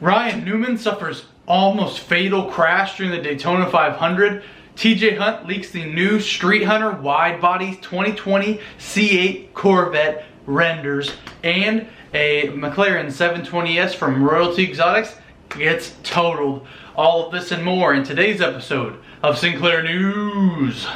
Ryan Newman suffers almost fatal crash during the Daytona 500. TJ Hunt leaks the new Street Hunter Widebody 2020 C8 Corvette renders, and a McLaren 720S from Royalty Exotics gets totaled. All of this and more in today's episode of Sinclair News.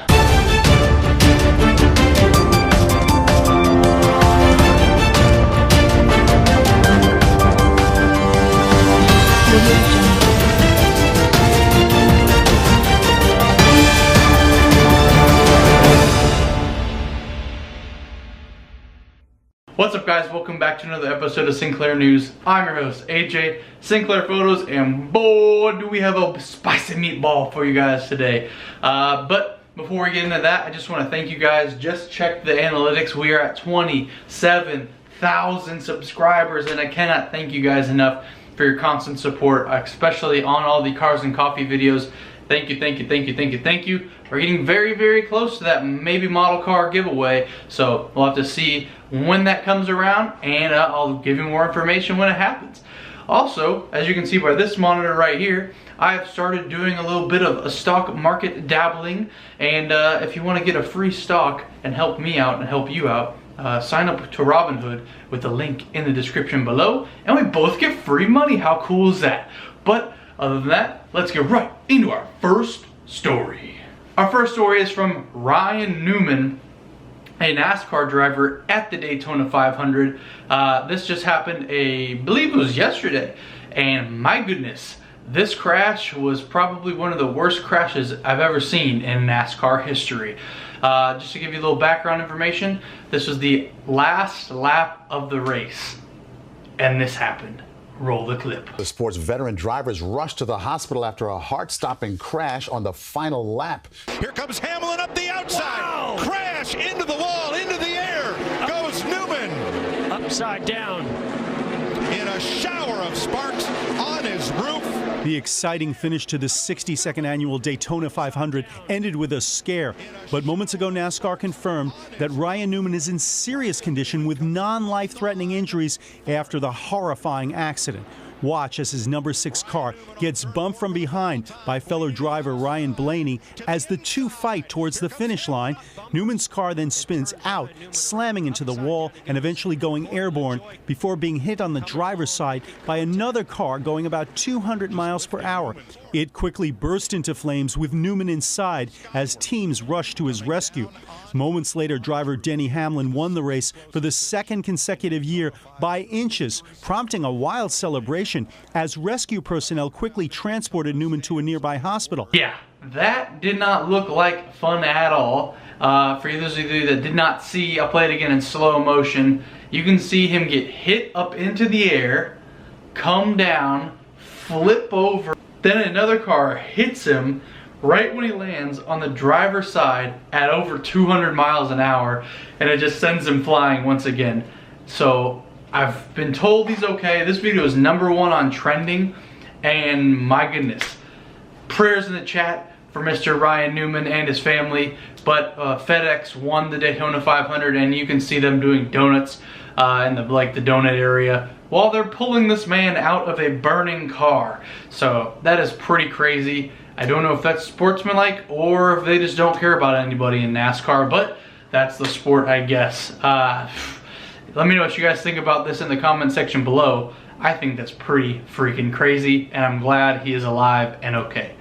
What's up, guys? Welcome back to another episode of Sinclair News. I'm your host, AJ, Sinclair Photos, and boy, do we have a spicy meatball for you guys today. But before we get into that, I just want to thank you guys. Just check the analytics. We are at 27,000 subscribers, and I cannot thank you guys enough for your constant support, especially on all the cars and coffee videos. Thank you, thank you, thank you, thank you, thank you. We're getting very, very close to that maybe model car giveaway, so we'll have to see when that comes around, and I'll give you more information when it happens. Also, as you can see by this monitor right here, I have started doing a little bit of a stock market dabbling, and if you want to get a free stock and help me out and help you out, sign up to Robinhood with the link in the description below, and we both get free money. How cool is that? But other than that, let's get right into our first story. Our first story is from Ryan Newman, a NASCAR driver at the Daytona 500. This just happened, I believe it was yesterday, and my goodness, this crash was probably one of the worst crashes I've ever seen in NASCAR history. Just to give you a little background information, this was the last lap of the race, and this happened. Roll the clip. The sport's veteran drivers rushed to the hospital after a heart-stopping crash on the final lap. Here comes Hamlin up the outside. Wow. Crash into the wall, into the air. Goes Newman. Upside down. In a shower of sparks on his roof. The exciting finish to the 62nd annual Daytona 500 ended with a scare. But moments ago, NASCAR confirmed that Ryan Newman is in serious condition with non-life-threatening injuries after the horrifying accident. Watch as his number 6 car gets bumped from behind by fellow driver Ryan Blaney as the two fight towards the finish line. Newman's car then spins out, slamming into the wall and eventually going airborne before being hit on the driver's side by another car going about 200 miles per hour. It quickly burst into flames with Newman inside as teams rushed to his rescue. Moments later, driver Denny Hamlin won the race for the second consecutive year by inches, prompting a wild celebration as rescue personnel quickly transported Newman to a nearby hospital. Yeah, that did not look like fun at all. For those of you that did not see, I'll play it again in slow motion. You can see him get hit up into the air, come down, flip over. Then another car hits him right when he lands on the driver's side at over 200 miles an hour, and it just sends him flying once again. So I've been told he's okay. This video is #1 on trending, and my goodness, prayers in the chat for Mr. Ryan Newman and his family. But FedEx won the Daytona 500, and you can see them doing donuts in the donut area while they're pulling this man out of a burning car. So that is pretty crazy. I don't know if that's sportsmanlike or if they just don't care about anybody in NASCAR, but that's the sport, I guess. Let me know what you guys think about this in the comment section below. I think that's pretty freaking crazy, and I'm glad he is alive and okay.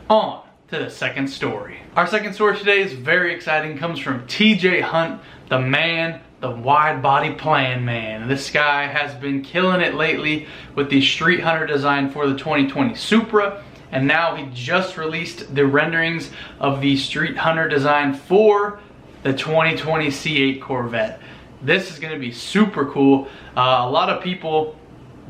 On to the second story. Our second story today is very exciting. Comes from TJ Hunt, the man, the wide body plan man. This guy has been killing it lately with the Street Hunter design for the 2020 Supra, and now he just released the renderings of the Street Hunter design for the 2020 C8 Corvette. This is going to be super cool. A lot of people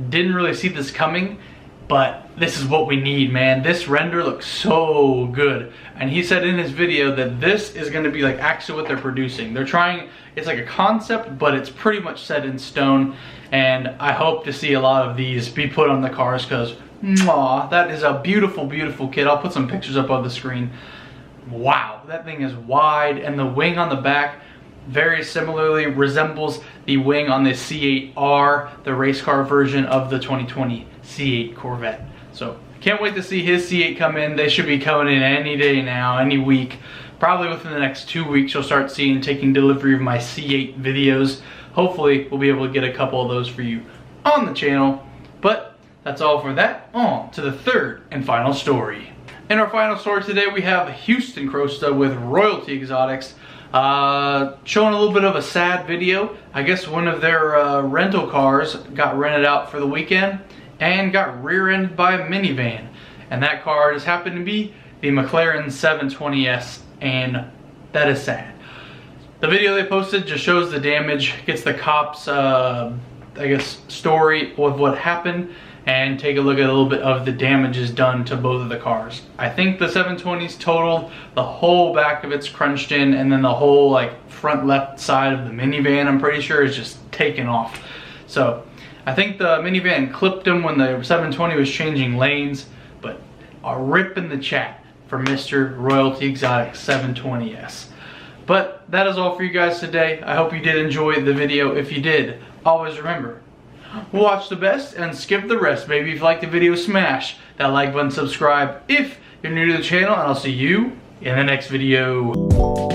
didn't really see this coming, but this is what we need, man. This render looks so good. And he said in his video that this is going to be like actually what they're producing. They're trying, it's like a concept, but it's pretty much set in stone. And I hope to see a lot of these be put on the cars, because that is a beautiful, beautiful kit. I'll put some pictures up on the screen. Wow, that thing is wide, and the wing on the back very similarly resembles the wing on the C8R, the race car version of the 2020 C8 Corvette. So can't wait to see his C8 come in. They should be coming in any day now, any week. Probably within the next 2 weeks you'll start seeing taking delivery of my C8 videos. Hopefully we'll be able to get a couple of those for you on the channel. But that's all for that. On to the third and final story. In our final story today, we have Houston Crosta with Royalty Exotics showing a little bit of a sad video. I guess one of their rental cars got rented out for the weekend and got rear-ended by a minivan. And that car just happened to be the McLaren 720S, and that is sad. The video they posted just shows the damage, gets the cops, I guess, story of what happened, and take a look at a little bit of the damages done to both of the cars. I think the 720's totaled, the whole back of it's crunched in, and then the whole like front left side of the minivan, I'm pretty sure, is just taken off. So I think the minivan clipped him when the 720 was changing lanes, but a rip in the chat for Mr. Royalty Exotic 720S. But that is all for you guys today. I hope you did enjoy the video. If you did, always remember, watch the best and skip the rest. Maybe if you like the video, smash that like button, subscribe if you're new to the channel, and I'll see you in the next video.